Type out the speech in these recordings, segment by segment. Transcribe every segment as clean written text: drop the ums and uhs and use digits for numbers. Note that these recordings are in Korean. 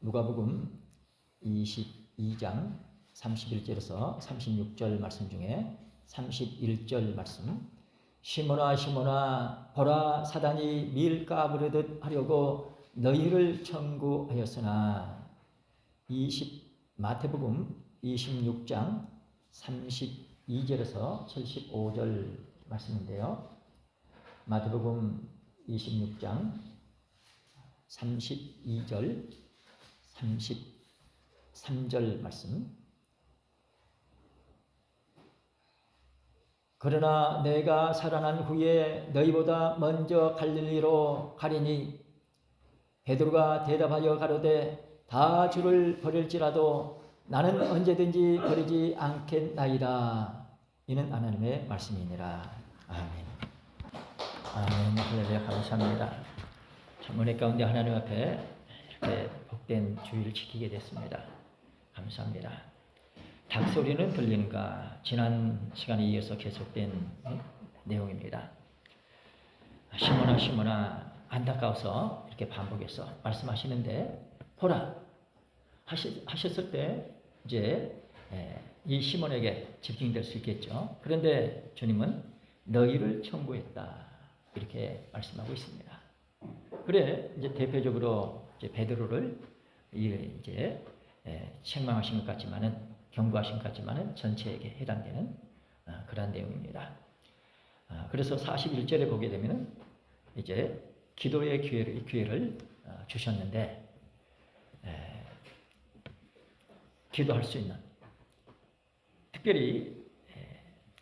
누가복음 22장 31절에서 36절 말씀 중에 31절 말씀. 시몬아 시몬아 보라 사단이 밀 까부르듯 하려고 너희를 청구하였으나. 마태복음 26장 32절에서 75절 말씀인데요. 마태복음 26장 32절 33절 말씀. 그러나 내가 살아난 후에 너희보다 먼저 갈릴리로 가리니 베드로가 대답하여 가로되 다 주를 버릴지라도 나는 언제든지 버리지 않겠나이다. 이는 하나님의 말씀이니라. 아멘. 아멘. 할렐루야. 감사합니다. 참 은혜 가운데 하나님 앞에 이렇게 복된 주일을 지키게 됐습니다. 감사합니다. 닭소리는 들리는가? 지난 시간에 이어서 계속된 내용입니다. 시몬아 시몬아 안타까워서 이렇게 반복해서 말씀하시는데, 보라 하셨을 때 이제 이 시몬에게 집중될 수 있겠죠. 그런데 주님은 너희를 청구했다 이렇게 말씀하고 있습니다. 그래 이제 대표적으로 이제 베드로를 이제 책망하신 것 같지만은, 경고하신 것 같지만은 전체에게 해당되는 그런 내용입니다. 그래서 41절에 보게 되면은 이제 기도의 기회를 주셨는데, 기도할 수 있는, 특별히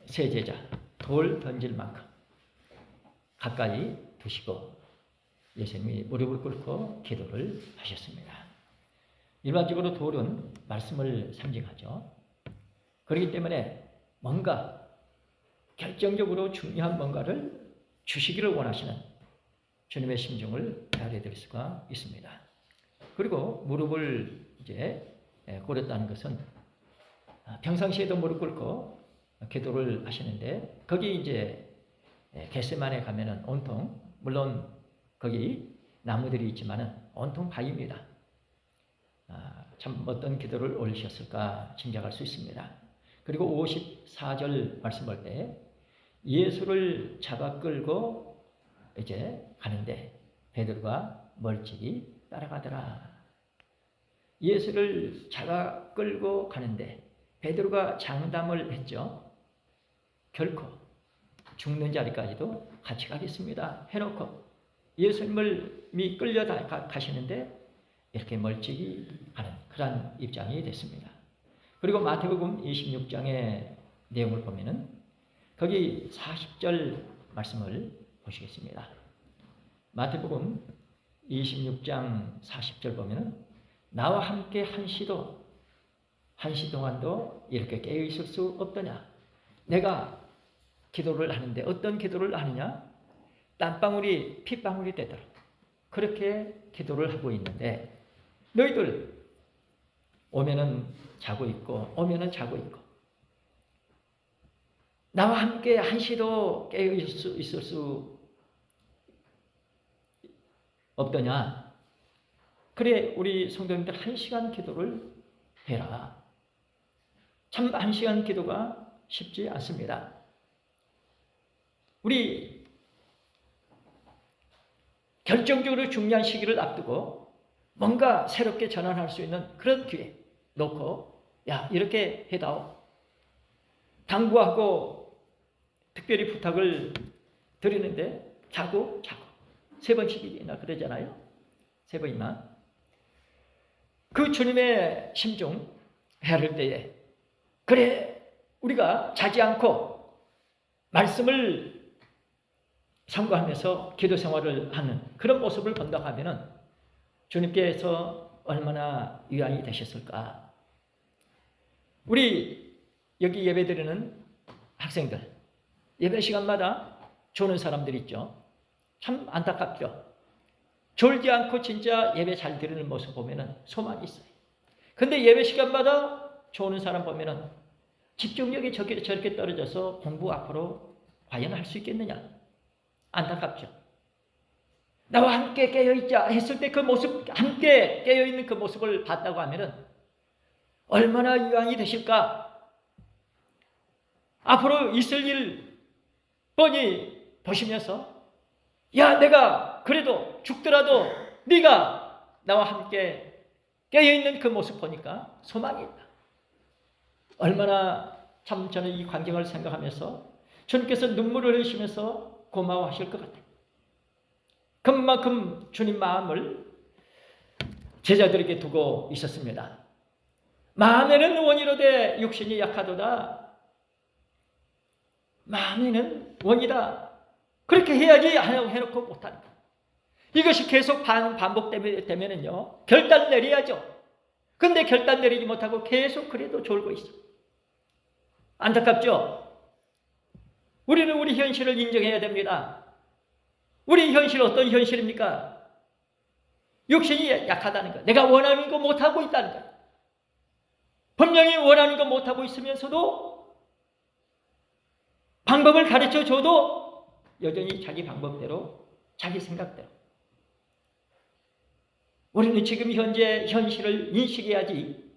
세 제자 돌 던질 만큼 가까이 두시고 예수님이 무릎을 꿇고 기도를 하셨습니다. 일반적으로 돌은 말씀을 상징하죠. 그렇기 때문에 뭔가 결정적으로 중요한 뭔가를 주시기를 원하시는 주님의 심정을 헤아려드릴 수가 있습니다. 그리고 무릎을 이제 꿇었다는 것은 평상시에도 무릎 꿇고 기도를 하시는데, 거기 이제 겟세마네 가면은 온통, 물론 거기 나무들이 있지만은 온통 바위입니다. 참 어떤 기도를 올리셨을까 짐작할 수 있습니다. 그리고 54절 말씀 볼 때 예수를 잡아 끌고 이제 가는데 베드로가 멀찍이 따라가더라. 예수를 잡아 끌고 가는데 베드로가 장담을 했죠. 결코 죽는 자리까지도 같이 가겠습니다 해놓고 예수님이 끌려가시는데 이렇게 멀찍이 가는 그런 입장이 됐습니다. 그리고 마태복음 26장의 내용을 보면은 거기 40절 말씀을 보시겠습니다. 마태복음 26장 40절 보면은 나와 함께 한시 동안도 이렇게 깨어 있을 수 없더냐. 내가 기도를 하는데 어떤 기도를 하느냐? 땀방울이 핏방울이 되도록 그렇게 기도를 하고 있는데, 너희들 오면은 자고 있고 오면은 자고 있고 나와 함께 한시도 깨어 있을 수 없더냐. 그래 우리 성도님들 1시간 기도를 해라. 참 1시간 기도가 쉽지 않습니다. 우리 결정적으로 중요한 시기를 앞두고 뭔가 새롭게 전환할 수 있는 그런 기회 놓고, 야 이렇게 해다오, 당부하고 특별히 부탁을 드리는데 자고 3번씩이나 그러잖아요. 3번이나. 그 주님의 심중 헤아릴 때에 그래 우리가 자지 않고 말씀을 상고하면서 기도 생활을 하는 그런 모습을 본다고 하면은 주님께서 얼마나 위안이 되셨을까. 우리 여기 예배드리는 학생들 예배 시간마다 조는 사람들이 있죠. 참 안타깝죠. 졸지 않고 진짜 예배 잘 드리는 모습 보면은 소망이 있어요. 근데 예배 시간마다 조는 사람 보면은 집중력이 저렇게 떨어져서 공부 앞으로 과연 할 수 있겠느냐. 안타깝죠. 나와 함께 깨어있자 했을 때 그 모습, 함께 깨어있는 그 모습을 봤다고 하면은 얼마나 유황이 되실까? 앞으로 있을 일 뻔히 보시면서 야, 내가 그래도 죽더라도 네가 나와 함께 깨어있는 그 모습 보니까 소망이 있다. 얼마나 참 저는 이 광경을 생각하면서 주님께서 눈물을 흘리시면서 고마워하실 것 같아요. 그만큼 주님 마음을 제자들에게 두고 있었습니다. 마음에는 원이로되 육신이 약하도다. 마음에는 원이다. 그렇게 해야지 하려고 해놓고 못한다. 이것이 계속 반복되면은요, 결단 내려야죠. 근데 결단 내리지 못하고 계속 그래도 졸고 있어. 안타깝죠? 우리는 우리 현실을 인정해야 됩니다. 우리 현실 어떤 현실입니까? 육신이 약하다는 것. 내가 원하는 거 못하고 있다는 것. 분명히 원하는 거 못하고 있으면서도 방법을 가르쳐 줘도 여전히 자기 방법대로, 자기 생각대로. 우리는 지금 현재 현실을 인식해야지.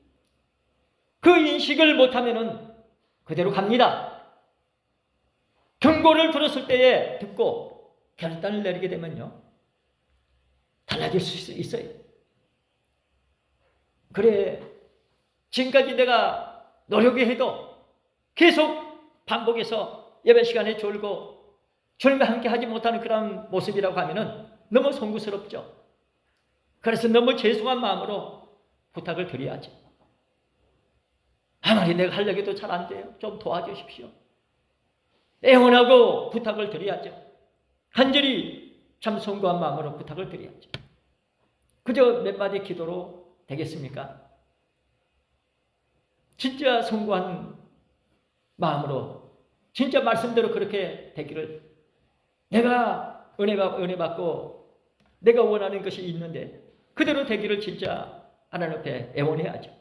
그 인식을 못하면은 그대로 갑니다. 경고를 들었을 때에 듣고 결단을 내리게 되면요, 달라질 수 있어요. 그래, 지금까지 내가 노력해 해도 계속 반복해서 예배 시간에 졸고 주님과 함께 하지 못하는 그런 모습이라고 하면은 너무 송구스럽죠. 그래서 너무 죄송한 마음으로 부탁을 드려야지. 아무리 내가 하려고 해도 잘 안 돼요. 좀 도와주십시오. 애원하고 부탁을 드려야죠. 간절히 참 송구한 마음으로 부탁을 드려야죠. 그저 몇 마디 기도로 되겠습니까? 진짜 송구한 마음으로 진짜 말씀대로 그렇게 되기를, 내가 은혜 받고 내가 원하는 것이 있는데 그대로 되기를 진짜 하나님 앞에 애원해야죠.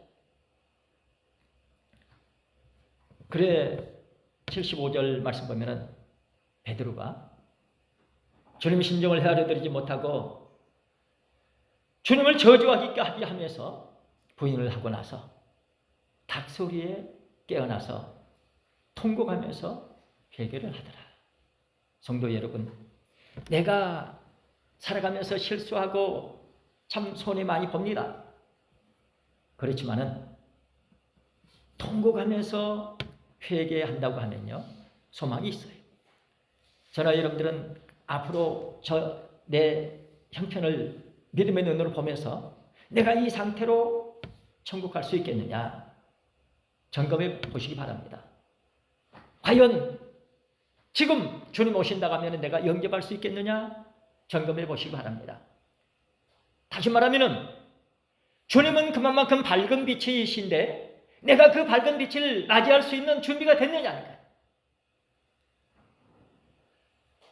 그래 75절 말씀 보면은 베드로가 주님의 심정을 헤아려드리지 못하고 주님을 저주하게 하면서 부인을 하고 나서 닭소리에 깨어나서 통곡하면서 회개를 하더라. 성도 여러분, 내가 살아가면서 실수하고 참 손해 많이 봅니다. 그렇지만은 통곡하면서 회개한다고 하면요, 소망이 있어요. 저나 여러분들은 앞으로 내 형편을 믿음의 눈으로 보면서 내가 이 상태로 천국 갈 수 있겠느냐 점검해 보시기 바랍니다. 과연 지금 주님 오신다고 하면 내가 영접할 수 있겠느냐 점검해 보시기 바랍니다. 다시 말하면 주님은 그만큼 밝은 빛이신데 내가 그 밝은 빛을 맞이할 수 있는 준비가 됐느냐니까요.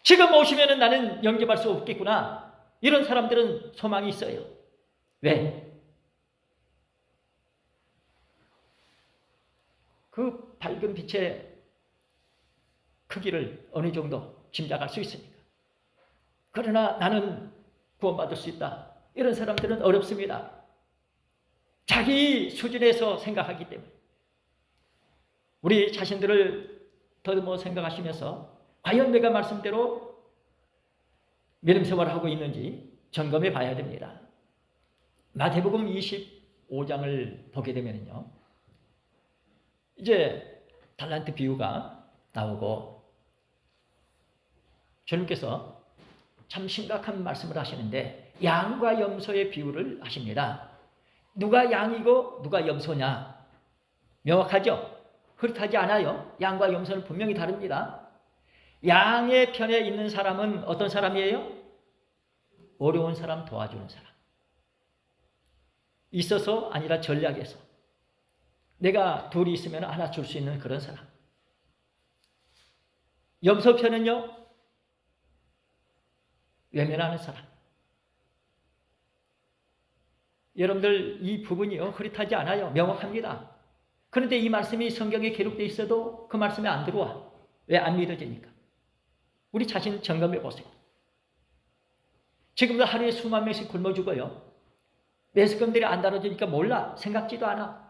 지금 오시면 나는 영접할 수 없겠구나, 이런 사람들은 소망이 있어요. 왜? 그 밝은 빛의 크기를 어느 정도 짐작할 수 있으니까. 그러나 나는 구원받을 수 있다, 이런 사람들은 어렵습니다. 자기 수준에서 생각하기 때문에. 우리 자신들을 더듬어 생각하시면서 과연 내가 말씀대로 믿음 생활을 하고 있는지 점검해 봐야 됩니다. 마태복음 25장을 보게 되면요, 이제 달란트 비유가 나오고 주님께서 참 심각한 말씀을 하시는데 양과 염소의 비유를 하십니다. 누가 양이고 누가 염소냐 명확하죠? 흐릿하지 않아요. 양과 염소는 분명히 다릅니다. 양의 편에 있는 사람은 어떤 사람이에요? 어려운 사람 도와주는 사람. 있어서 아니라 전략에서. 내가 둘이 있으면 하나 줄 수 있는 그런 사람. 염소 편은요, 외면하는 사람. 여러분들 이 부분이요 흐릿하지 않아요. 명확합니다. 그런데 이 말씀이 성경에 기록되어 있어도 그 말씀이 안 들어와. 왜 안 믿어지니까? 우리 자신 점검해 보세요. 지금도 하루에 수만 명씩 굶어 죽어요. 매스컴들이 안 다뤄주니까 몰라. 생각지도 않아.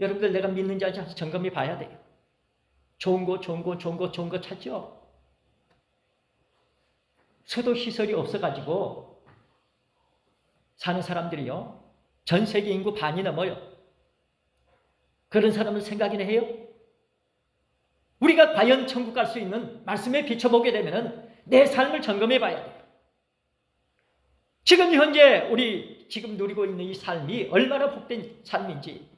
여러분들 내가 믿는지 아닌지 점검해 봐야 돼요. 좋은 거 찾죠? 수도 시설이 없어가지고 사는 사람들이요. 전 세계 인구 반이 넘어요. 그런 사람은 생각이나 해요? 우리가 과연 천국 갈 수 있는 말씀에 비춰보게 되면 내 삶을 점검해 봐야 돼요. 지금 현재 우리 지금 누리고 있는 이 삶이 얼마나 복된 삶인지.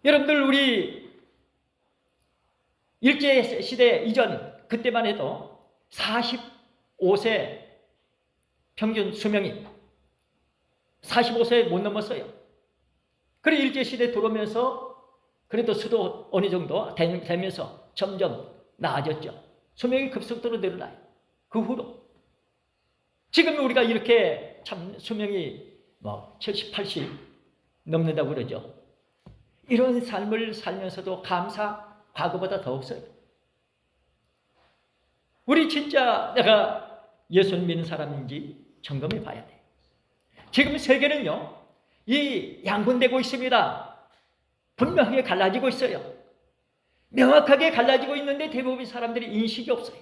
여러분들 우리 일제시대 이전 그때만 해도 45세 평균 수명이 45세 못 넘었어요. 그래 일제시대 들어오면서 그래도 수도 어느 정도 되면서 점점 나아졌죠. 수명이 급속도로 늘어나요. 그 후로. 지금 우리가 이렇게 참 수명이 70, 80 넘는다고 그러죠. 이런 삶을 살면서도 감사 과거보다 더 없어요. 우리 진짜 내가 예수를 믿는 사람인지 점검해 봐야 돼. 지금 세계는요, 이 양분되고 있습니다. 분명하게 갈라지고 있어요. 명확하게 갈라지고 있는데 대부분 사람들이 인식이 없어요.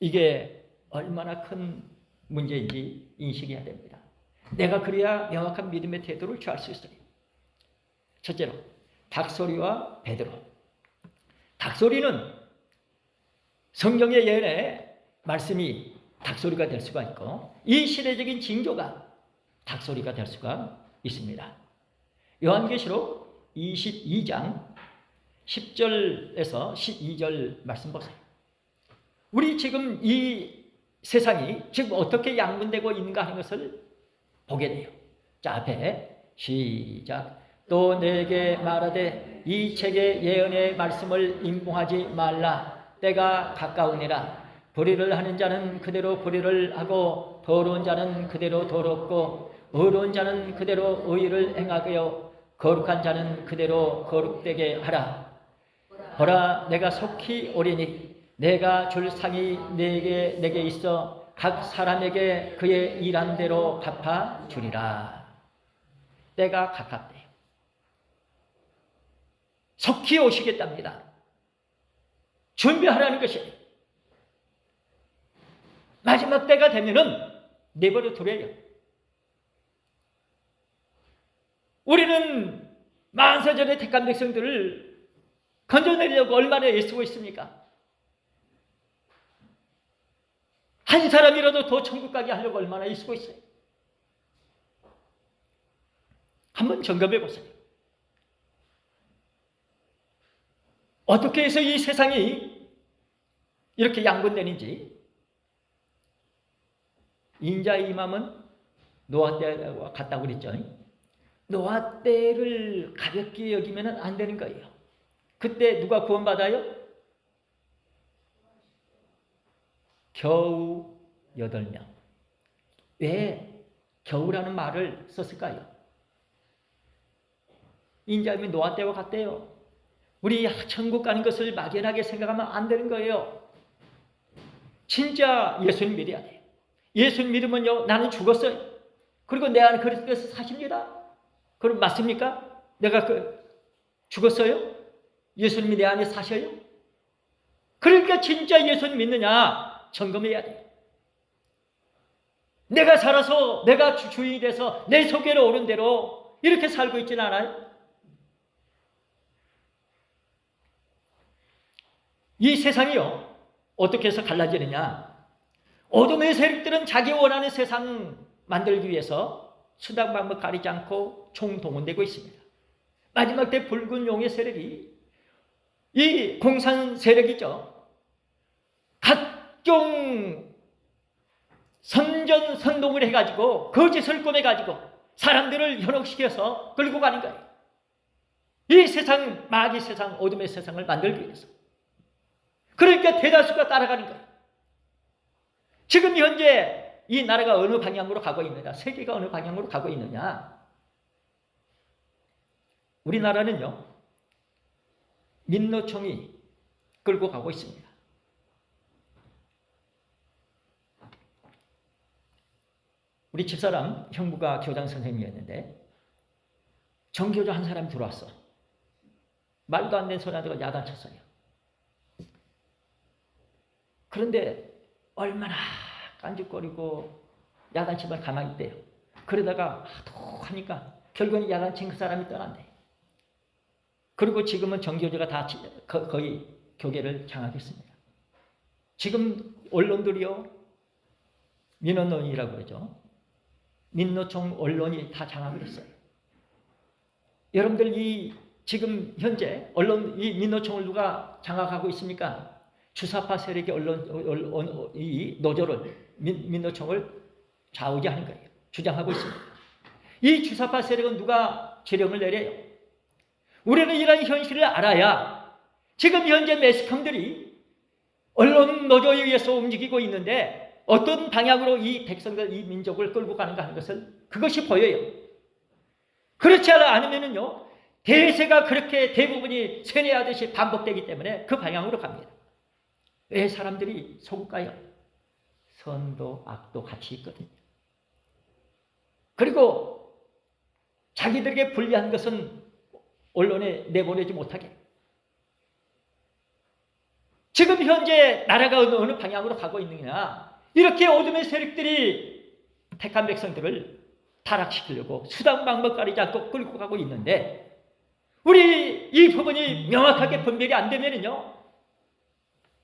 이게 얼마나 큰 문제인지 인식해야 됩니다. 내가 그래야 명확한 믿음의 태도를 취할 수 있어요. 첫째로 닭소리와 베드로. 닭소리는 성경의 예언에 말씀이 닭소리가 될 수가 있고 이 시대적인 징조가 닭소리가 될 수가 있습니다. 요한계시록 22장 10절에서 12절 말씀 보세요. 우리 지금 이 세상이 지금 어떻게 양분되고 있는가 하는 것을 보게 돼요. 자, 앞에 시작. 또 내게 말하되 이 책의 예언의 말씀을 임봉하지 말라. 때가 가까우니라. 불의를 하는 자는 그대로 불의를 하고 더러운 자는 그대로 더럽고 의로운 자는 그대로 의를 행하여 거룩한 자는 그대로 거룩되게 하라. 보라, 내가 속히 오리니 내가 줄 상이 내게 있어 각 사람에게 그의 일한 대로 갚아 주리라. 때가 가깝대요. 속히 오시겠답니다. 준비하라는 것이에요. 마지막 때가 되면은 내버려 두래요. 우리는 만세전에 택한 백성들을 건져내려고 얼마나 애쓰고 있습니까? 한 사람이라도 더 천국 가게 하려고 얼마나 애쓰고 있어요. 한번 점검해 보세요. 어떻게 해서 이 세상이 이렇게 양분되는지. 인자의 임함은 노아 때와 같다고 그랬죠. 노아 때를 가볍게 여기면 안 되는 거예요. 그때 누가 구원받아요? 겨우 8명. 왜 겨우라는 말을 썼을까요? 인자임이 노아 때와 같대요. 우리 천국 가는 것을 막연하게 생각하면 안 되는 거예요. 진짜 예수님 믿어야 돼요. 예수님 믿으면요, 나는 죽었어요. 그리고 내 안에 그리스도께서 사십니다. 그럼 맞습니까? 내가 죽었어요? 예수님이 내 안에 사셔요? 그러니까 진짜 예수님 믿느냐 점검해야 돼요. 내가 살아서 내가 주인이 돼서 내 소개로 오른 대로 이렇게 살고 있지는 않아요? 이 세상이요, 어떻게 해서 갈라지느냐? 어둠의 세력들은 자기 원하는 세상 만들기 위해서 수단 방법 가리지 않고 총동원되고 있습니다. 마지막 때 붉은 용의 세력이 이 공산 세력이죠. 각종 선전선동을 해가지고 거짓을 꾸며가지고 사람들을 현혹시켜서 끌고 가는 거예요. 이 세상, 마귀 세상, 어둠의 세상을 만들기 위해서. 그러니까 대다수가 따라가는 거예요. 지금 현재 이 나라가 어느 방향으로 가고 있느냐, 세계가 어느 방향으로 가고 있느냐. 우리나라는요, 민노총이 끌고 가고 있습니다. 우리 집사람 형부가 교장 선생님이었는데 정교조 한 사람이 들어왔어. 말도 안 되는 소리 하다가 야단쳤어요. 그런데 얼마나 깐죽거리고 야단치면 가만히 있대요. 그러다가 하도 하니까 결국은 야단친 그 사람이 떠난대. 그리고 지금은 정교조가 다 거의 교계를 장악했습니다. 지금 언론들이요, 민언론이라고 그러죠. 민노총 언론이 다 장악을 했어요. 여러분들 지금 현재 언론 이 민노총을 누가 장악하고 있습니까? 주사파 세력의 이 노조를 민노총을 좌우지하는 거예요. 주장하고 있습니다. 이 주사파 세력은 누가 지령을 내려요? 우리는 이런 현실을 알아야 지금 현재 매스컴들이 언론 노조에 의해서 움직이고 있는데 어떤 방향으로 이 백성들, 이 민족을 끌고 가는가 하는 것을 그것이 보여요. 그렇지 않으면요, 대세가 그렇게 대부분이 쇠뇌하듯이 반복되기 때문에 그 방향으로 갑니다. 왜 사람들이 속을까요? 선도 악도 같이 있거든요. 그리고 자기들에게 불리한 것은 언론에 내보내지 못하게. 지금 현재 나라가 어느 방향으로 가고 있느냐, 이렇게 어둠의 세력들이 택한 백성들을 타락시키려고 수단 방법 가리지 않고 끌고 가고 있는데, 우리 이 부분이 명확하게 분별이 안 되면요,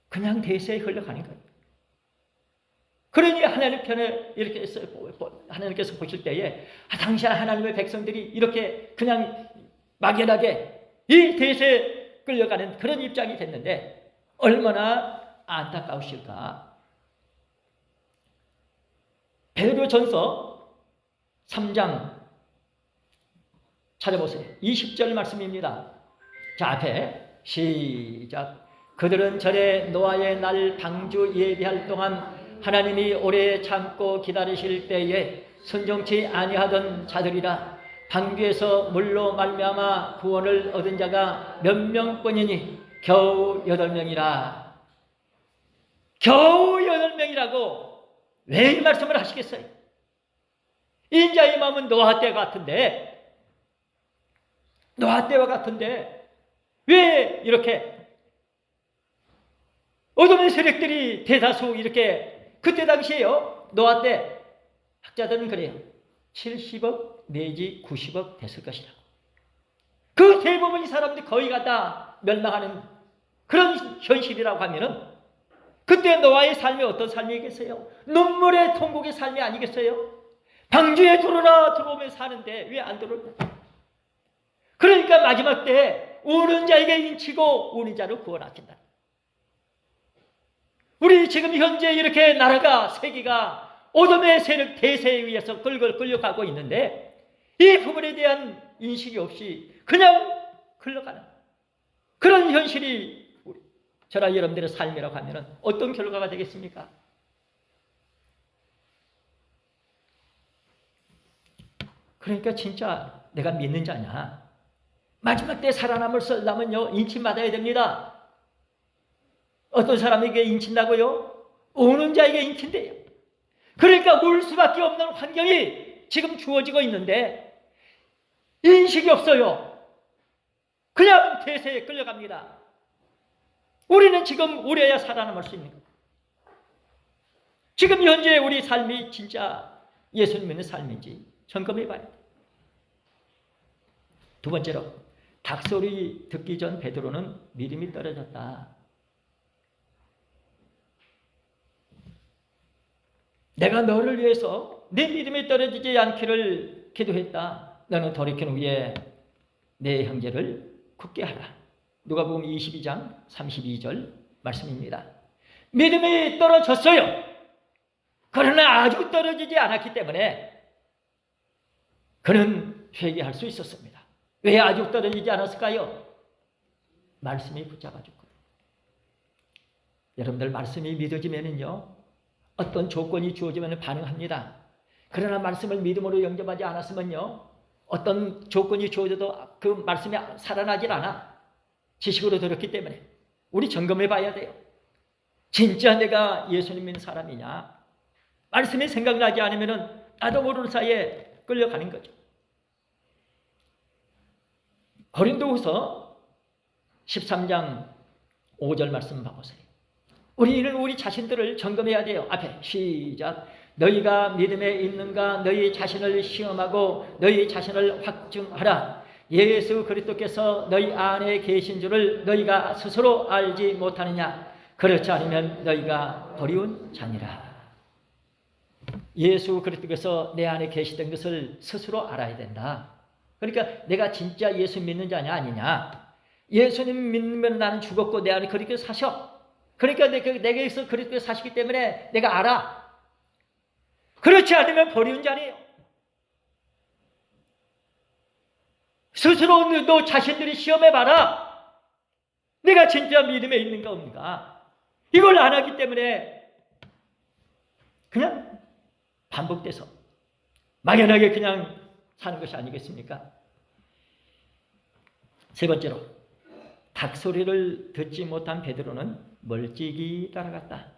그냥 대세에 흘러가는 거예요. 그러니 하나님 편에 이렇게 하나님께서 보실 때에 당시 하나님의 백성들이 이렇게 그냥 막연하게 이 대세에 끌려가는 그런 입장이 됐는데 얼마나 안타까우실까. 베드로전서 3장 찾아보세요. 20절 말씀입니다. 자, 앞에 시작. 그들은 전에 노아의 날 방주 예비할 동안 하나님이 오래 참고 기다리실 때에 순종치 아니하던 자들이라. 방주에서 물로 말미암아 구원을 얻은 자가 몇 명뿐이니 겨우 8명이라. 겨우 8명이라고 왜 이 말씀을 하시겠어요? 인자의 마음은 노아 때 같은데, 노아 때와 같은데 왜 이렇게 어둠의 세력들이 대다수 이렇게, 그때 당시에요, 노아 때 학자들은 그래요. 70억 내지 90억 됐을 것이라고. 그 대부분의 사람들이 거의 다 멸망하는 그런 현실이라고 하면은 그때 노아의 삶이 어떤 삶이겠어요? 눈물의 통곡의 삶이 아니겠어요? 방주에 들어오면 사는데 왜 안 들어올까? 그러니까 마지막 때 우는 자에게 인치고 우는 자를 구원하신다. 우리 지금 현재 이렇게 나라가, 세계가 어둠의 세력 대세에 의해서 끌려가고 있는데 이 부분에 대한 인식이 없이 그냥 흘러가는 그런 현실이 저랑 여러분들의 삶이라고 하면 어떤 결과가 되겠습니까? 그러니까 진짜 내가 믿는 자냐, 마지막 때 살아남을 려면요 인침받아야 됩니다. 어떤 사람에게 인친다고요? 우는 자에게 인친대요. 그러니까 울 수밖에 없는 환경이 지금 주어지고 있는데 인식이 없어요. 그냥 대세에 끌려갑니다. 우리는 지금 울어야 살아남을 수 있는 거예요. 지금 현재 우리 삶이 진짜 예수님 믿는 삶인지 점검해 봐야 돼요. 두 번째로, 닭소리 듣기 전 베드로는 믿음이 떨어졌다. 내가 너를 위해서 내 믿음이 떨어지지 않기를 기도했다. 너는 돌이킨 후에 내 형제를 굳게 하라. 누가복음 22장 32절 말씀입니다. 믿음이 떨어졌어요. 그러나 아주 떨어지지 않았기 때문에 그는 회개할 수 있었습니다. 왜 아주 떨어지지 않았을까요? 말씀이 붙잡아줬거든요. 여러분들, 말씀이 믿어지면은요, 어떤 조건이 주어지면 반응합니다. 그러나 말씀을 믿음으로 영접하지 않았으면요, 어떤 조건이 주어져도 그 말씀이 살아나질 않아. 지식으로 들었기 때문에. 우리 점검해 봐야 돼요. 진짜 내가 예수님 믿는 사람이냐? 말씀이 생각나지 않으면 나도 모르는 사이에 끌려가는 거죠. 고린도후서 13장 5절 말씀 봐보세요. 우리는 우리 자신들을 점검해야 돼요. 앞에 시작. 너희가 믿음에 있는가 너희 자신을 시험하고 너희 자신을 확증하라. 예수 그리스도께서 너희 안에 계신 줄을 너희가 스스로 알지 못하느냐. 그렇지 않으면 너희가 버리운 자니라. 예수 그리스도께서 내 안에 계시던 것을 스스로 알아야 된다. 그러니까 내가 진짜 예수 믿는 자냐 아니냐. 예수님 믿으면 나는 죽었고 내 안에 그리스도께서 사셔. 그러니까 내게서 그리스도께서 사시기 때문에 내가 알아. 그렇지 않으면 버리는 자니에요. 스스로 너 자신들이 시험해봐라. 내가 진짜 믿음에 있는가 없는가. 이걸 안 하기 때문에 그냥 반복돼서 막연하게 그냥 사는 것이 아니겠습니까? 세 번째로 닭소리를 듣지 못한 베드로는 멀찍이 따라갔다.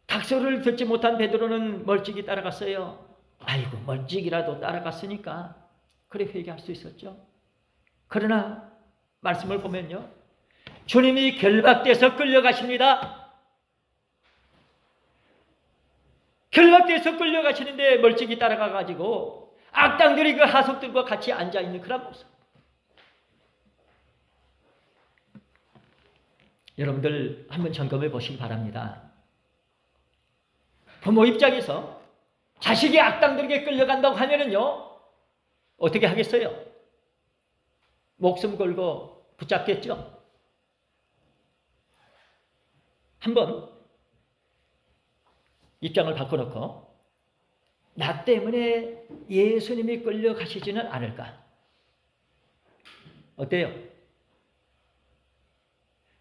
닭소리를 듣지 못한 베드로는 멀찍이 따라갔어요. 아이고 멀찍이라도 따라갔으니까 그래 회개할 수 있었죠. 그러나 말씀을 보면요, 주님이 결박돼서 끌려가십니다. 결박돼서 끌려가시는데 멀찍이 따라가가지고 악당들이 그 하속들과 같이 앉아있는 그런 모습. 여러분들 한번 점검해 보시기 바랍니다. 부모 입장에서 자식이 악당들에게 끌려간다고 하면은요, 어떻게 하겠어요? 목숨 걸고 붙잡겠죠? 한번 입장을 바꿔놓고 나 때문에 예수님이 끌려가시지는 않을까? 어때요?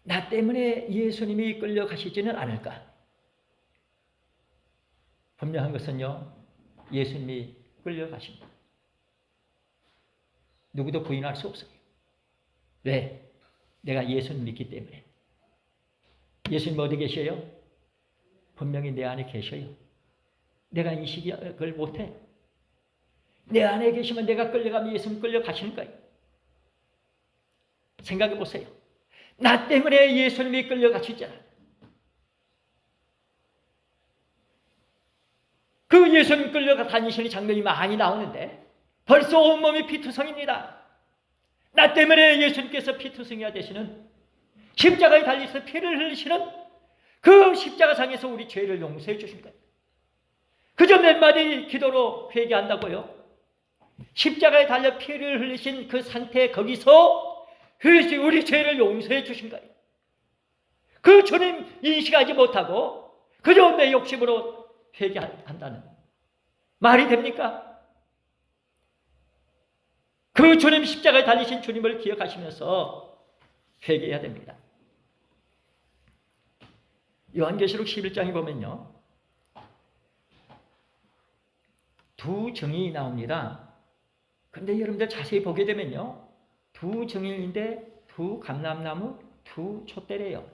나 때문에 예수님이 끌려가시지는 않을까? 분명한 것은요, 예수님이 끌려가십니다. 누구도 부인할 수 없어요. 왜? 내가 예수님 믿기 때문에. 예수님 어디 계셔요? 분명히 내 안에 계셔요. 내가 인식이 그걸 못해. 내 안에 계시면 내가 끌려가면 예수님 끌려가시는 거예요. 생각해 보세요. 나 때문에 예수님이 끌려가시잖아. 그 예수님 끌려가 다니시는 장면이 많이 나오는데 벌써 온몸이 피투성입니다. 나 때문에 예수님께서 피투성이가 되시는, 십자가에 달리셔서 피를 흘리시는 그 십자가상에서 우리 죄를 용서해 주신 거예요. 그저 몇 마디 기도로 회개한다고요? 십자가에 달려 피를 흘리신 그 상태, 거기서 우리 죄를 용서해 주신 거예요. 그 주님 인식하지 못하고 그저 내 욕심으로 회개한다는 말이 됩니까? 그 주님, 십자가에 달리신 주님을 기억하시면서 회개해야 됩니다. 요한계시록 11장에 보면요, 두 증인이 나옵니다. 근데 여러분들 자세히 보게 되면요, 두 증인인데 두 감람나무, 두 촛대래요.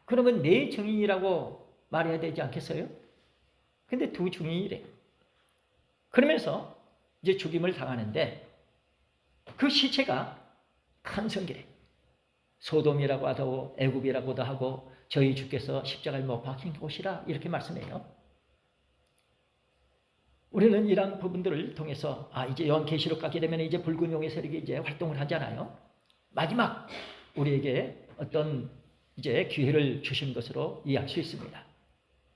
그러면 네 증인이라고 말해야 되지 않겠어요? 근데 두 증인이래. 그러면서 이제 죽임을 당하는데 그 시체가 큰 성길에, 소돔이라고 하고 애굽이라고도 하고 저희 주께서 십자가를 못 박힌 곳이라 이렇게 말씀해요. 우리는 이런 부분들을 통해서 이제 요한계시록 가게 되면 이제 붉은 용의 세력이 이제 활동을 하잖아요. 마지막 우리에게 어떤 이제 기회를 주신 것으로 이해할 수 있습니다.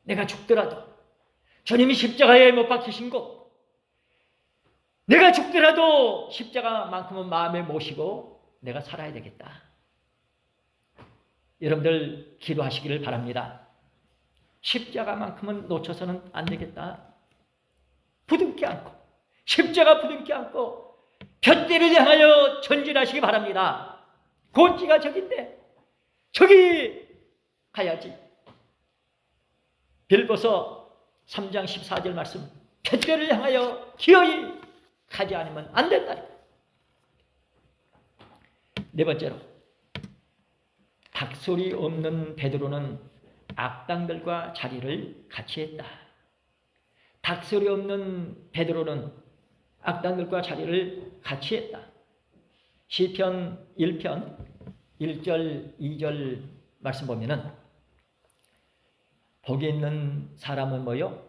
내가 죽더라도 주님이 십자가에 못 박히신 곳, 내가 죽더라도 십자가만큼은 마음에 모시고 내가 살아야 되겠다. 여러분들 기도하시기를 바랍니다. 십자가만큼은 놓쳐서는 안 되겠다. 부둥켜 안고, 십자가 부둥켜 안고 볏대를 향하여 전진하시기 바랍니다. 고지가 저긴데 저기 가야지. 빌보서 3장 14절 말씀, 볏대를 향하여 기어이 가지 않으면 안 된다. 네 번째로, 닭소리 없는 베드로는 악당들과 자리를 같이 했다. 닭소리 없는 베드로는 악당들과 자리를 같이 했다. 시편 1편 1절 2절 말씀 보면은 복이 있는 사람은 뭐요?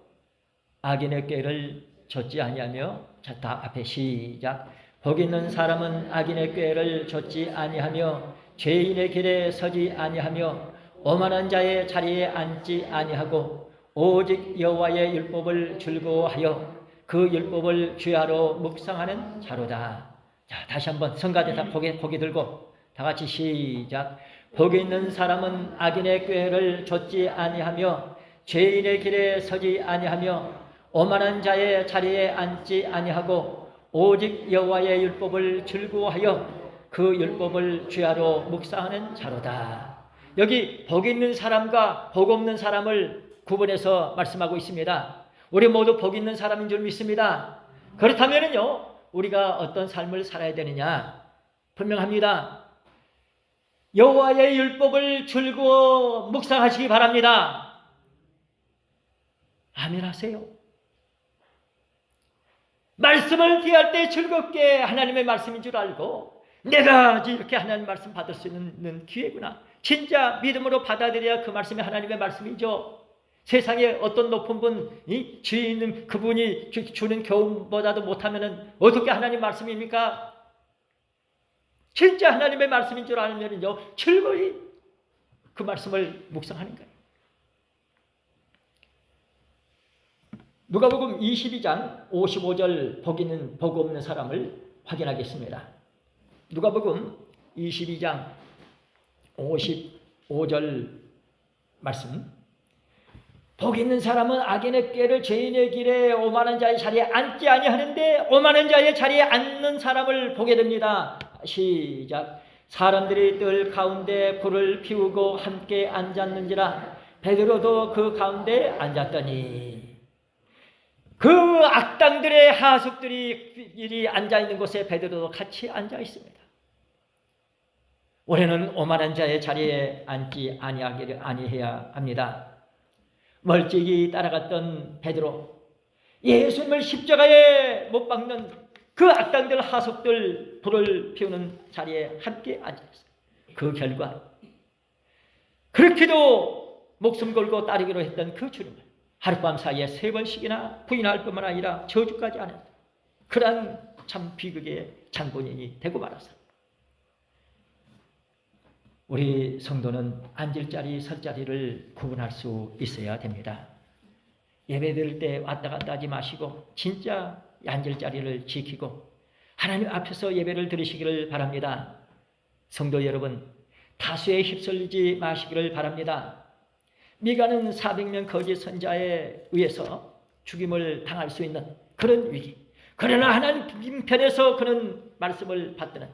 악인의 꾀를 좇지 아니하며, 자, 다 앞에 시작. 복이 있는 사람은 악인의 꾀를 좇지 아니하며 죄인의 길에 서지 아니하며 오만한 자의 자리에 앉지 아니하고 오직 여호와의 율법을 즐거워하여 그 율법을 주야로 묵상하는 자로다. 자, 다시 한번 성가대사 고개 들고 다 같이 시작. 복이 있는 사람은 악인의 꾀를 좇지 아니하며 죄인의 길에 서지 아니하며 오만한 자의 자리에 앉지 아니하고 오직 여호와의 율법을 즐거워하여 그 율법을 주야로 묵상하는 자로다. 여기 복 있는 사람과 복 없는 사람을 구분해서 말씀하고 있습니다. 우리 모두 복 있는 사람인 줄 믿습니다. 그렇다면요, 우리가 어떤 삶을 살아야 되느냐? 분명합니다. 여호와의 율법을 즐거워 묵상하시기 바랍니다. 아멘 하세요. 말씀을 대할 때 즐겁게 하나님의 말씀인 줄 알고 내가 이렇게 하나님 말씀 받을 수 있는 기회구나. 진짜 믿음으로 받아들여야 그 말씀이 하나님의 말씀이죠. 세상에 어떤 높은 분, 이 주인은 그분이 주는 교훈보다도 못하면 어떻게 하나님 말씀입니까? 진짜 하나님의 말씀인 줄 알면요, 즐거이 그 말씀을 묵상하는 거예요. 누가복음 22장 55절 복 있는 복 없는 사람을 확인하겠습니다. 누가복음 22장 55절 말씀. 복 있는 사람은 악인의 꾀를 죄인의 길에 오만한 자의 자리에 앉지 아니하는데 오만한 자의 자리에 앉는 사람을 보게 됩니다. 시작. 사람들이 뜰 가운데 불을 피우고 함께 앉았는지라 베드로도 그 가운데 앉았더니, 그 악당들의 하숙들이 앉아있는 곳에 베드로도 같이 앉아있습니다. 올해는 오만한 자의 자리에 앉지 아니해야 합니다. 멀찍이 따라갔던 베드로, 예수님을 십자가에 못 박는 그 악당들 하숙들 불을 피우는 자리에 함께 앉아있어요. 그 결과 그렇게도 목숨 걸고 따르기로 했던 그 주님을 하룻밤 사이에 3번씩이나 부인할 뿐만 아니라 저주까지 하는 그러한 참 비극의 장본인이 되고 말았어요. 우리 성도는 앉을 자리, 설 자리를 구분할 수 있어야 됩니다. 예배 드릴 때 왔다 갔다 하지 마시고 진짜 앉을 자리를 지키고 하나님 앞에서 예배를 드리시기를 바랍니다. 성도 여러분, 다수에 휩쓸리지 마시기를 바랍니다. 미가는 400명 거짓 선자에 의해서 죽임을 당할 수 있는 그런 위기, 그러나 하나님 편에서 그는 말씀을 받드는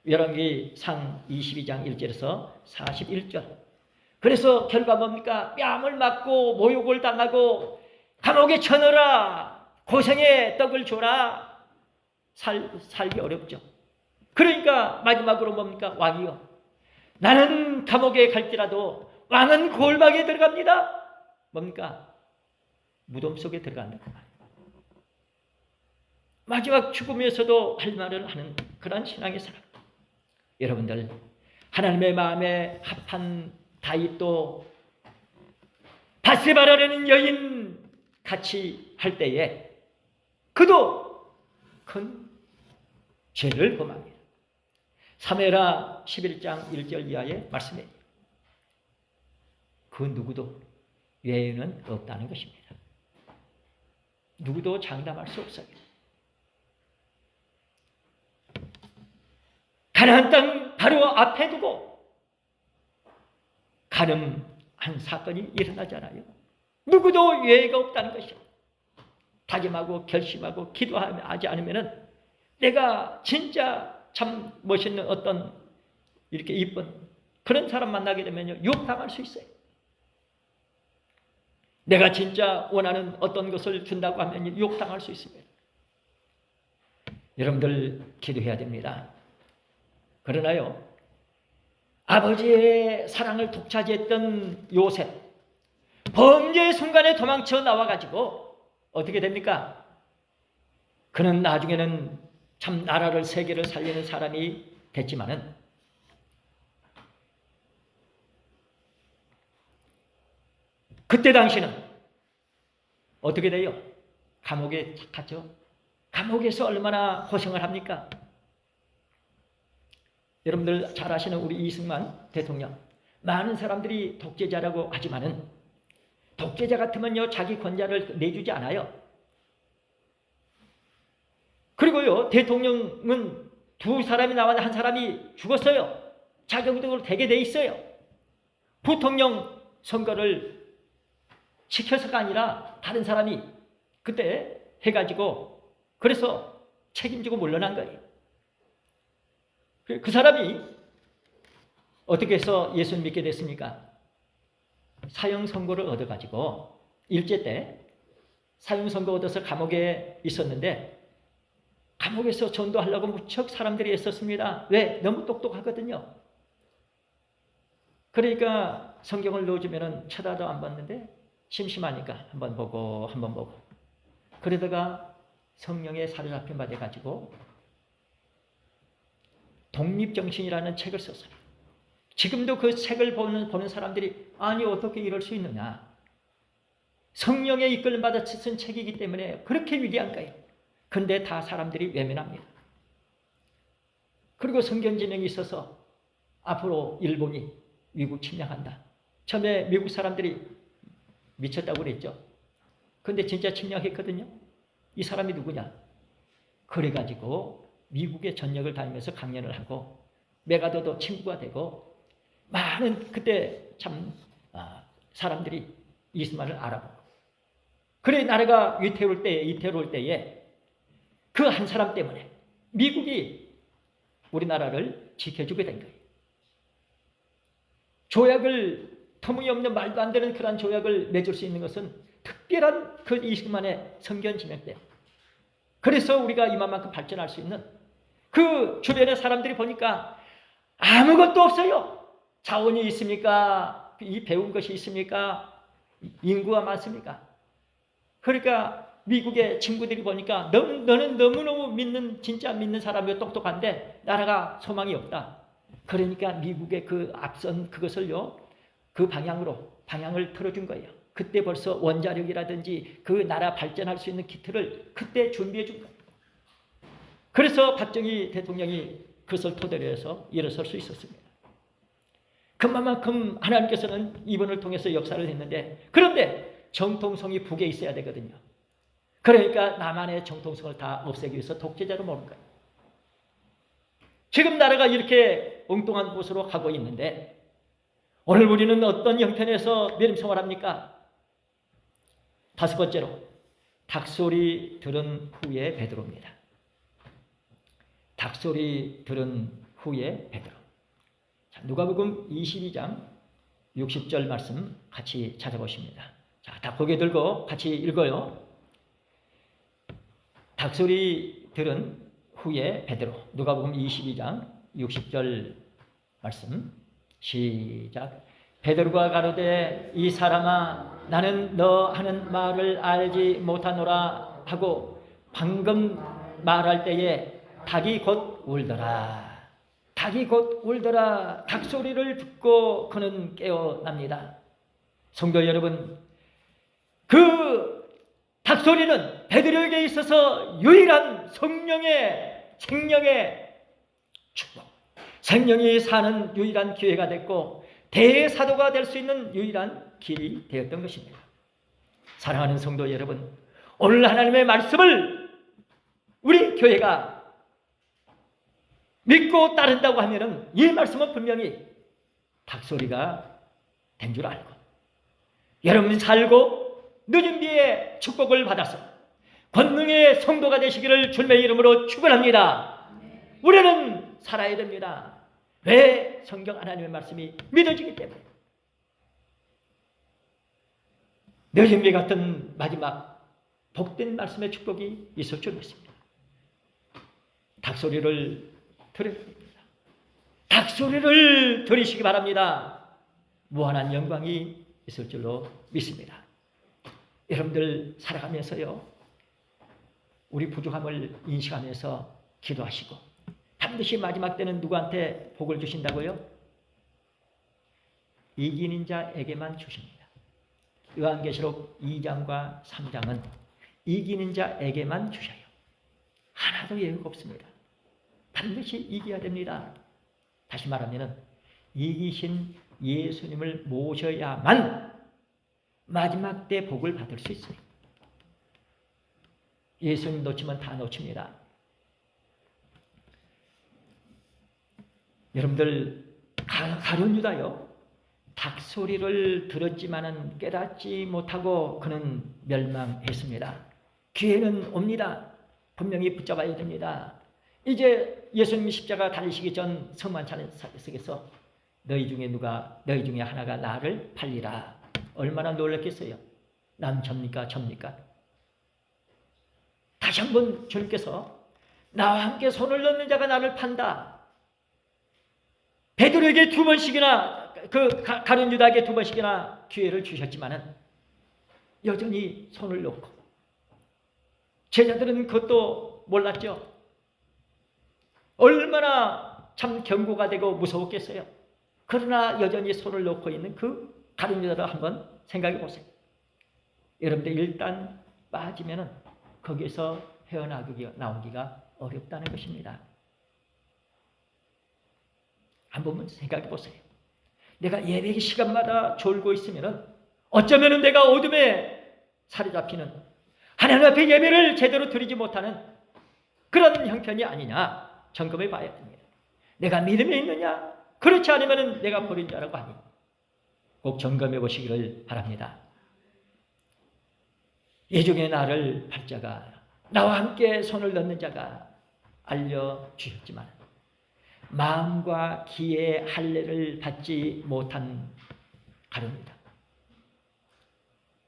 열왕기상 22장 1절에서 41절. 그래서 결과 뭡니까? 뺨을 맞고 모욕을 당하고 감옥에 쳐넣어라, 고생의 떡을 줘라. 살기 어렵죠. 그러니까 마지막으로 뭡니까? 왕이요, 나는 감옥에 갈지라도 왕은 골방에 들어갑니다. 뭡니까? 무덤 속에 들어간다. 마지막 죽음에서도 할 말을 하는 그런 신앙의 사람. 여러분들, 하나님의 마음에 합한 다윗도 밧세바라는 여인 같이 할 때에 그도 큰 죄를 범합니다. 사무엘하 11장 1절 이하의 말씀이에요. 그 누구도 외에는 없다는 것입니다. 누구도 장담할 수 없어요. 가나안 땅 바로 앞에 두고 간음한 사건이 일어나잖아요. 누구도 예외가 없다는 것이요. 다짐하고 결심하고 기도하지 않으면 내가 진짜 참 멋있는 어떤 이렇게 이쁜 그런 사람 만나게 되면요, 유혹당할 수 있어요. 내가 진짜 원하는 어떤 것을 준다고 하면 유혹당할 수 있습니다. 여러분들 기도해야 됩니다. 그러나요, 아버지의 사랑을 독차지했던 요셉, 범죄의 순간에 도망쳐 나와가지고 어떻게 됩니까? 그는 나중에는 참 나라를 세계를 살리는 사람이 됐지만은 그때 당시는 어떻게 돼요? 감옥에 갔죠. 감옥에서 얼마나 고생을 합니까? 여러분들 잘 아시는 우리 이승만 대통령, 많은 사람들이 독재자라고 하지만은 독재자 같으면요 자기 권좌를 내주지 않아요. 그리고요 대통령은 두 사람이 나왔는데 한 사람이 죽었어요. 자격으로 되게 돼 있어요. 부통령 선거를 시켜서가 아니라 다른 사람이 그때 해가지고 그래서 책임지고 물러난 거예요. 그 사람이 어떻게 해서 예수를 믿게 됐습니까? 사형 선고를 얻어가지고 일제 때 사형 선고 얻어서 감옥에 있었는데 감옥에서 전도하려고 무척 사람들이 애썼습니다. 왜? 너무 똑똑하거든요. 그러니까 성경을 넣어주면 쳐다도 안 봤는데 심심하니까 한번 보고 그러다가 성령에 사로잡힌 바 돼가지고 독립정신이라는 책을 썼어요. 지금도 그 책을 보는 사람들이 아니 어떻게 이럴 수 있느냐. 성령의 이끌림받아 쓴 책이기 때문에 그렇게 위대한 거예요. 근데 다 사람들이 외면합니다. 그리고 성견지명이 있어서 앞으로 일본이 미국 침략한다. 처음에 미국 사람들이 미쳤다고 그랬죠. 근데 진짜 침략했거든요. 이 사람이 누구냐? 그래가지고 미국의 전역을 다니면서 강연을 하고 메가더도 친구가 되고 많은 그때 참 사람들이 이스마를 알아보고 그래 나라가 위태로울 때에 그 한 사람 때문에 미국이 우리나라를 지켜주게 된 거예요. 조약을 터무니없는 말도 안 되는 그런 조약을 맺을 수 있는 것은 특별한 그 이승만의 성견 지명 때. 그래서 우리가 이만큼 발전할 수 있는 그 주변의 사람들이 보니까 아무것도 없어요. 자원이 있습니까? 이 배운 것이 있습니까? 인구가 많습니까? 그러니까 미국의 친구들이 보니까 너는 너무너무 진짜 믿는 사람이 똑똑한데 나라가 소망이 없다. 그러니까 미국의 그 앞선 그것을요, 그 방향을 틀어준 거예요. 그때 벌써 원자력이라든지 그 나라 발전할 수 있는 기틀을 그때 준비해 준 거예요. 그래서 박정희 대통령이 그것을 토대로 해서 일어설 수 있었습니다. 그만큼 하나님께서는 이분을 통해서 역사를 했는데 그런데 정통성이 북에 있어야 되거든요. 그러니까 남한의 정통성을 다 없애기 위해서 독재자로 모는 거예요. 지금 나라가 이렇게 엉뚱한 곳으로 가고 있는데 오늘 우리는 어떤 형편에서 믿음 생활합니까? 다섯 번째로 닭소리 들은 후에 베드로입니다. 닭소리 들은 후에 베드로. 자, 누가복음 22장 60절 말씀 같이 찾아보십니다. 자, 다 고개 들고 같이 읽어요. 닭소리 들은 후에 베드로. 누가복음 22장 60절 말씀 시작. 베드로가 가로되 이 사람아 나는 너 하는 말을 알지 못하노라 하고 방금 말할 때에 닭이 곧 울더라. 닭이 곧 울더라. 닭소리를 듣고 그는 깨어납니다. 성도 여러분, 그 닭소리는 베드로에게 있어서 유일한 성령의 생명의 축복, 생명이 사는 유일한 기회가 됐고 대사도가 될 수 있는 유일한 길이 되었던 것입니다. 사랑하는 성도 여러분, 오늘 하나님의 말씀을 우리 교회가 믿고 따른다고 하면은 이 말씀은 분명히 닭소리가 된 줄 알고 여러분이 살고 늦은 비에 축복을 받아서 권능의 성도가 되시기를 주님의 이름으로 축원합니다. 우리는 살아야 됩니다. 왜? 성경 하나님의 말씀이 믿어지기 때문에. 늦은 비 같은 마지막 복된 말씀의 축복이 있을 줄 믿습니다. 닭소리를 들어야 됩니다. 닭소리를 들으시기 바랍니다. 무한한 영광이 있을 줄로 믿습니다. 여러분들 살아가면서요, 우리 부족함을 인식하면서 기도하시고, 반드시 마지막 때는 누구한테 복을 주신다고요? 이기는 자에게만 주십니다. 요한계시록 2장과 3장은 이기는 자에게만 주셔요. 하나도 예외가 없습니다. 반드시 이겨야 됩니다. 다시 말하면 이기신 예수님을 모셔야만 마지막 때 복을 받을 수 있어요. 예수님 놓치면 다 놓칩니다. 여러분들, 가룟 유다요, 닭소리를 들었지만은 깨닫지 못하고 그는 멸망했습니다. 기회는 옵니다. 분명히 붙잡아야 됩니다. 이제 예수님이 십자가 달리시기 전 성만찬 속에서 너희 중에 하나가 나를 팔리라. 얼마나 놀랐겠어요. 난 접니까? 다시 한번 주님께서 나와 함께 손을 넣는 자가 나를 판다. 베드로에게 2번씩이나, 가룟 유다에게 2번씩이나 기회를 주셨지만은 여전히 손을 놓고, 제자들은 그것도 몰랐죠. 얼마나 참 경고가 되고 무서웠겠어요. 그러나 여전히 손을 놓고 있는 그 가룟 유다를 한번 생각해 보세요. 여러분들, 일단 빠지면은 거기에서 헤어나오기가 어렵다는 것입니다. 한번 생각해 보세요. 내가 예배 시간마다 졸고 있으면은 어쩌면은 내가 어둠에 사로잡히는, 하나님 앞에 예배를 제대로 드리지 못하는 그런 형편이 아니냐 점검해 봐야 됩니다. 내가 믿음에 있느냐? 그렇지 않으면은 내가 버린 자라고 하니 꼭 점검해 보시기를 바랍니다. 이 중에 나를 팔 자가, 나와 함께 손을 넣는 자가 알려주셨지만 마음과 기의 할례를 받지 못한 가룟니다.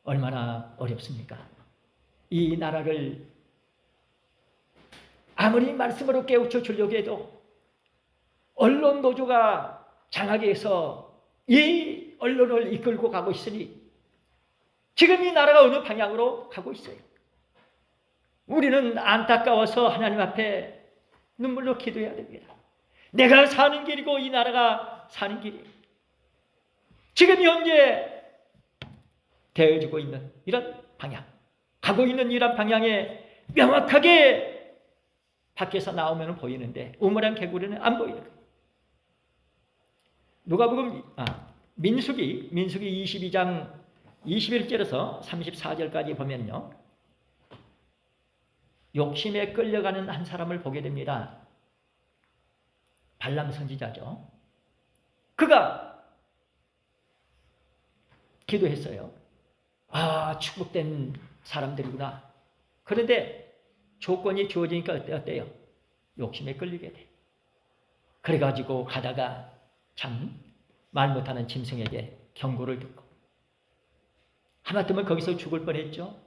얼마나 어렵습니까? 이 나라를 아무리 말씀으로 깨우쳐 주려고 해도 언론 노조가 장악해 해서 이 언론을 이끌고 가고 있으니 지금 이 나라가 어느 방향으로 가고 있어요. 우리는 안타까워서 하나님 앞에 눈물로 기도해야 됩니다. 내가 사는 길이고 이 나라가 사는 길이 지금 현재 되어지고 있는 이런 방향, 가고 있는 이런 방향에 명확하게 밖에서 나오면 보이는데 우물안 개구리는 안 보이는 거예요. 누가복음 민수기 22장 21절에서 34절까지 보면요, 욕심에 끌려가는 한 사람을 보게 됩니다. 발람 선지자죠. 그가 기도했어요. 축복된 사람들이구나. 그런데 조건이 주어지니까 어때요? 욕심에 끌리게 돼. 그래가지고 가다가 참 말 못하는 짐승에게 경고를 듣고 하마터면 거기서 죽을 뻔했죠.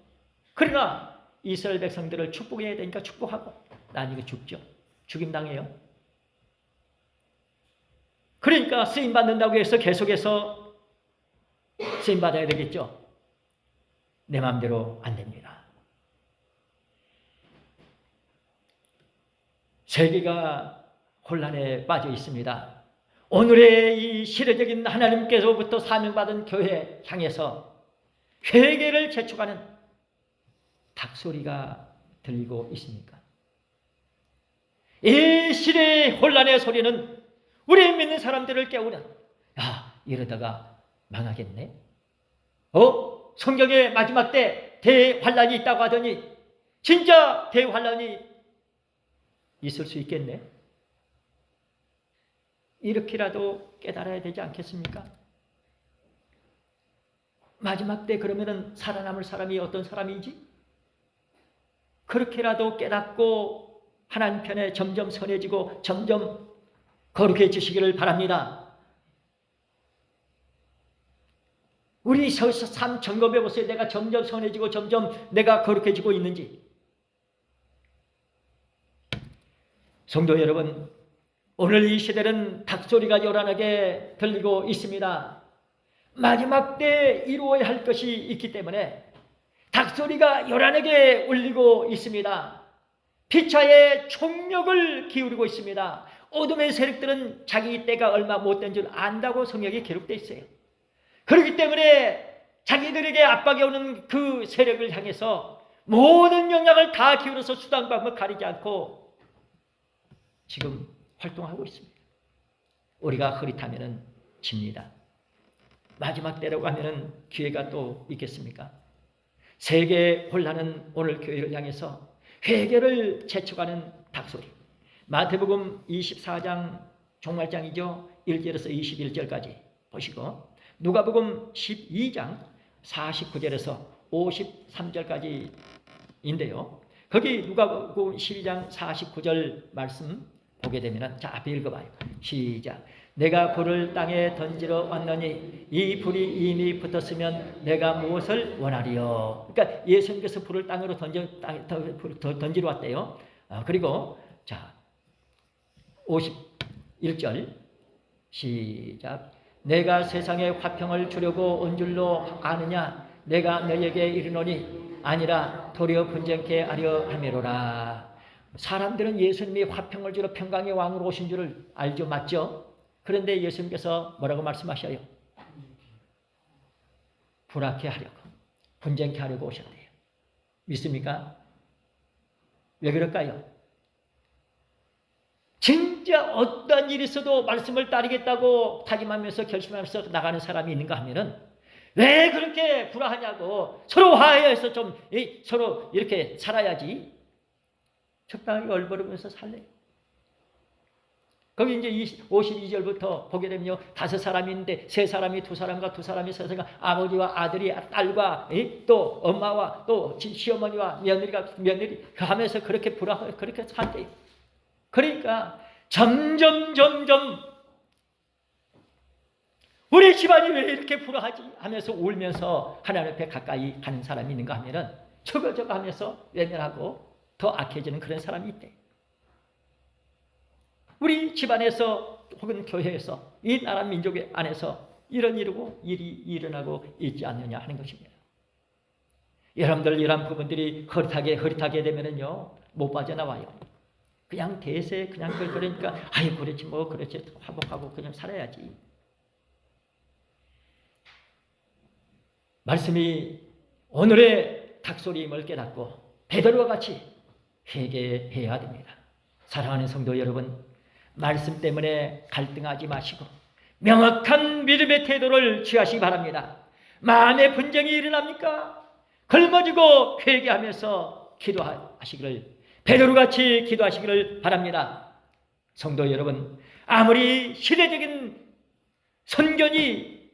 그러나 이스라엘 백성들을 축복해야 되니까 축복하고 난 이거 죽죠. 죽임당해요. 그러니까 쓰임받는다고 해서 계속해서 쓰임받아야 되겠죠. 내 마음대로 안 됩니다. 세계가 혼란에 빠져 있습니다. 오늘의 이 시대적인 하나님께서부터 사명받은 교회 향해서 회개를 재촉하는 닭소리가 들리고 있습니까? 이 시대의 혼란의 소리는 우리 믿는 사람들을 깨우는, 이러다가 망하겠네. 성경의 마지막 때 대환란이 있다고 하더니 진짜 대환란이 있을 수 있겠네. 이렇게라도 깨달아야 되지 않겠습니까? 마지막 때 그러면은 살아남을 사람이 어떤 사람이지? 그렇게라도 깨닫고 하나님 편에 점점 선해지고 점점 거룩해지시기를 바랍니다. 우리 삶 점검해 보세요. 내가 점점 선해지고 점점 내가 거룩해지고 있는지. 성도 여러분, 오늘 이 시대는 닭소리가 요란하게 들리고 있습니다. 마지막 때 이루어야 할 것이 있기 때문에 닭소리가 요란하게 울리고 있습니다. 피차의 총력을 기울이고 있습니다. 어둠의 세력들은 자기 때가 얼마 못 된 줄 안다고 성경에 기록되어 있어요. 그렇기 때문에 자기들에게 압박이 오는 그 세력을 향해서 모든 영향을 다 기울여서 수단 방법 가리지 않고 지금 활동하고 있습니다. 우리가 흐릿하면은 집니다. 마지막 때라고 하면은 기회가 또 있겠습니까? 세계 혼란은 오늘 교회를 향해서 회개를 재촉하는 닭소리. 마태복음 24장 종말장이죠. 1절에서 21절까지 보시고 누가복음 12장 49절에서 53절까지인데요. 거기 누가복음 12장 49절 말씀 보게 되면 자, 앞에 읽어봐요. 시작. 내가 불을 땅에 던지러 왔느니 이 불이 이미 붙었으면 내가 무엇을 원하리요. 그러니까 예수님께서 불을 땅으로 던지러 왔대요. 그리고 자 51절 시작. 내가 세상에 화평을 주려고 온 줄로 아느냐. 내가 너희에게 이르노니 아니라 도리어 분쟁케 하려 함이로라. 사람들은 예수님이 화평을 주러 평강의 왕으로 오신 줄을 알죠. 맞죠? 그런데 예수님께서 뭐라고 말씀하셔요? 불화케 하려고, 분쟁케 하려고 오셨대요. 믿습니까? 왜 그럴까요? 진짜 어떤 일이 있어도 말씀을 따르겠다고 다짐하면서 결심하면서 나가는 사람이 있는가 하면은 왜 그렇게 불화하냐고, 서로 화해해서 좀 서로 이렇게 살아야지. 적당히 얼버르면서 살래요. 거기 이제 52절부터 보게 되면요. 5사람이 있는데 3사람이 2사람과 2사람이 3사람과 아버지와 아들이 딸과 또 엄마와 또 시어머니와 며느리 하면서 그렇게 그렇게 산대요. 그러니까 점점 우리 집안이 왜 이렇게 불화하지 하면서 울면서 하나님 앞에 가까이 가는 사람이 있는가 하면은 저거 하면서 외면하고 더 악해지는 그런 사람이 있대. 우리 집안에서 혹은 교회에서 이 나라 민족 안에서 이런 일이 일어나고 있지 않느냐 하는 것입니다. 여러분들 이런 부분들이 흐릿하게 되면은요 못 빠져나와요. 그냥 대세 그냥 그러니까 아이 그렇지 뭐 그렇지 화목하고 그냥 살아야지. 말씀이 오늘의 닭소리임을 깨닫고 베드로와 같이 회개해야 됩니다. 사랑하는 성도 여러분, 말씀 때문에 갈등하지 마시고 명확한 믿음의 태도를 취하시기 바랍니다. 마음의 분쟁이 일어납니까? 걸머지고 회개하면서 기도하시기를, 베드로같이 기도하시기를 바랍니다. 성도 여러분, 아무리 시대적인 선견이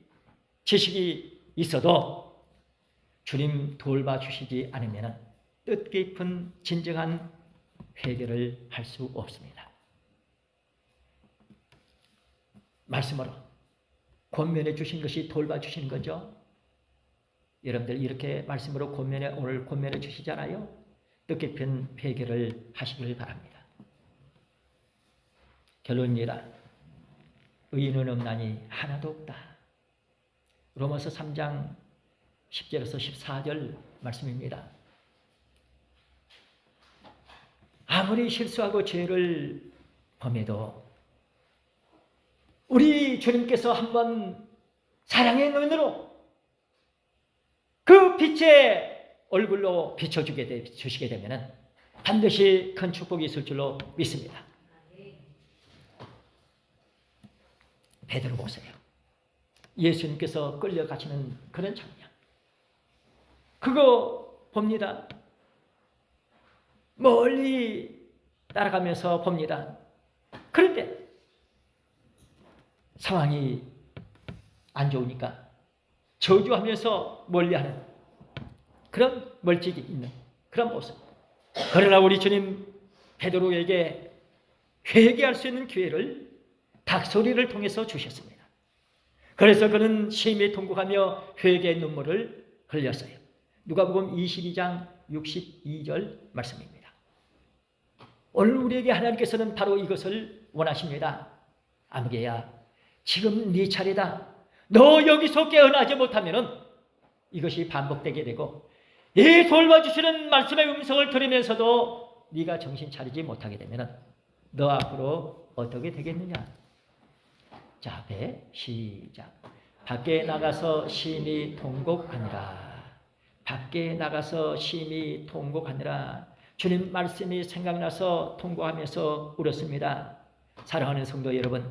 지식이 있어도 주님 돌봐주시지 않으면 뜻깊은 진정한 회개를 할 수 없습니다. 말씀으로 권면해 주신 것이 돌봐주시는 거죠. 여러분들 이렇게 말씀으로 오늘 권면해 주시잖아요. 뜻깊은 회개를 하시길 바랍니다. 결론입니다. 의인은 없나니 하나도 없다. 로마서 3장 10절에서 14절 말씀입니다. 아무리 실수하고 죄를 범해도 우리 주님께서 한번 사랑의 눈으로 그 빛의 얼굴로 비춰주시게 되면 반드시 큰 축복이 있을 줄로 믿습니다. 베드로 보세요. 예수님께서 끌려가시는 그런 장면. 그거 봅니다. 멀리 따라가면서 봅니다. 그런데 상황이 안 좋으니까 저주하면서 멀리하는 그런 멀찍이 있는 그런 모습. 그러나 우리 주님 베드로에게 회개할 수 있는 기회를 닭소리를 통해서 주셨습니다. 그래서 그는 심히 통곡하며 회개의 눈물을 흘렸어요. 누가복음 22장 62절 말씀입니다. 오늘 우리에게 하나님께서는 바로 이것을 원하십니다. 아무개야, 지금 네 차례다. 너 여기서 깨어나지 못하면 이것이 반복되게 되고 이 돌봐주시는 말씀의 음성을 들으면서도 네가 정신 차리지 못하게 되면 너 앞으로 어떻게 되겠느냐. 자, 배 시작. 밖에 나가서 심히 통곡하니라. 밖에 나가서 심히 통곡하니라. 주님 말씀이 생각나서 통곡하면서 울었습니다. 사랑하는 성도 여러분,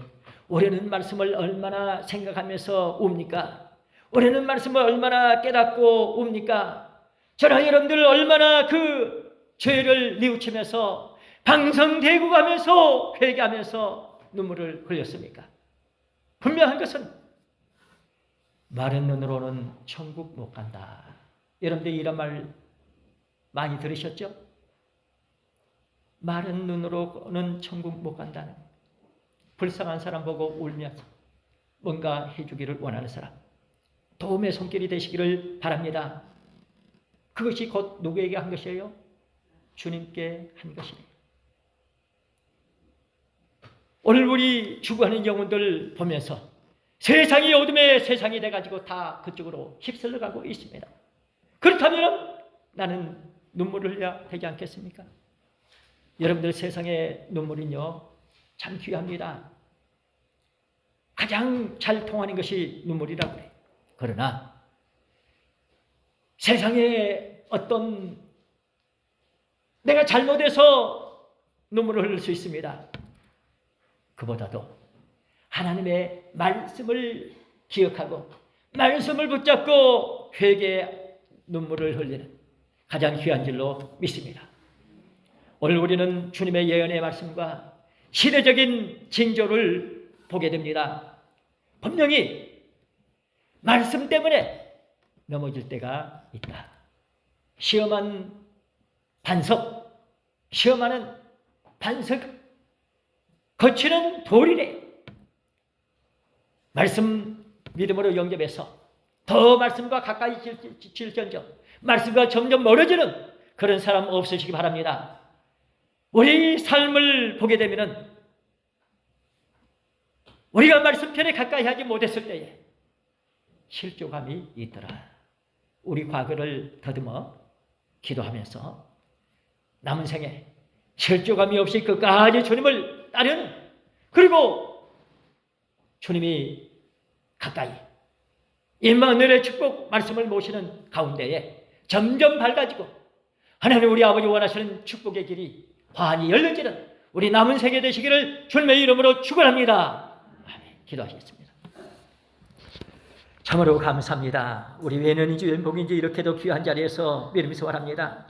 올해는 말씀을 얼마나 생각하면서 웁니까? 올해는 말씀을 얼마나 깨닫고 웁니까? 저랑 여러분들 얼마나 그 죄를 뉘우치면서 방성되고 가면서 회개하면서 눈물을 흘렸습니까? 분명한 것은 마른 눈으로는 천국 못 간다. 여러분들 이런 말 많이 들으셨죠? 마른 눈으로는 천국 못 간다는, 불쌍한 사람 보고 울면서 뭔가 해주기를 원하는 사람, 도움의 손길이 되시기를 바랍니다. 그것이 곧 누구에게 한 것이에요? 주님께 한 것이에요. 오늘 우리 죽어가는 영혼들 보면서 세상이 어둠의 세상이 돼가지고 다 그쪽으로 휩쓸려 가고 있습니다. 그렇다면 나는 눈물을 흘려야 되지 않겠습니까? 여러분들 세상의 눈물은요 참 귀합니다. 가장 잘 통하는 것이 눈물이라고 해요. 그러나 세상에 어떤 내가 잘못해서 눈물을 흘릴 수 있습니다. 그보다도 하나님의 말씀을 기억하고 말씀을 붙잡고 회개의 눈물을 흘리는 가장 귀한 줄로 믿습니다. 오늘 우리는 주님의 예언의 말씀과 시대적인 징조를 보게 됩니다. 분명히 말씀 때문에 넘어질 때가 있다. 시험한 반석, 시험하는 반석, 거치는 돌이래. 말씀 믿음으로 영접해서 더 말씀과 가까이 질전져 말씀과 점점 멀어지는 그런 사람 없으시기 바랍니다. 우리 삶을 보게 되면은 우리가 말씀편에 가까이 하지 못했을 때에 실족함이 있더라. 우리 과거를 더듬어 기도하면서 남은 생에 실족함이 없이 끝까지 주님을 따르는, 그리고 주님이 가까이 임마누엘의 축복 말씀을 모시는 가운데에 점점 밝아지고 하나님 우리 아버지 원하시는 축복의 길이 환히 열려지는 우리 남은 생에 되시기를 주님의 이름으로 축원합니다. 기도하시겠습니다. 참으로 감사합니다. 우리 외년인지 왼복인지 이렇게도 귀한 자리에서 믿음이 소원합니다.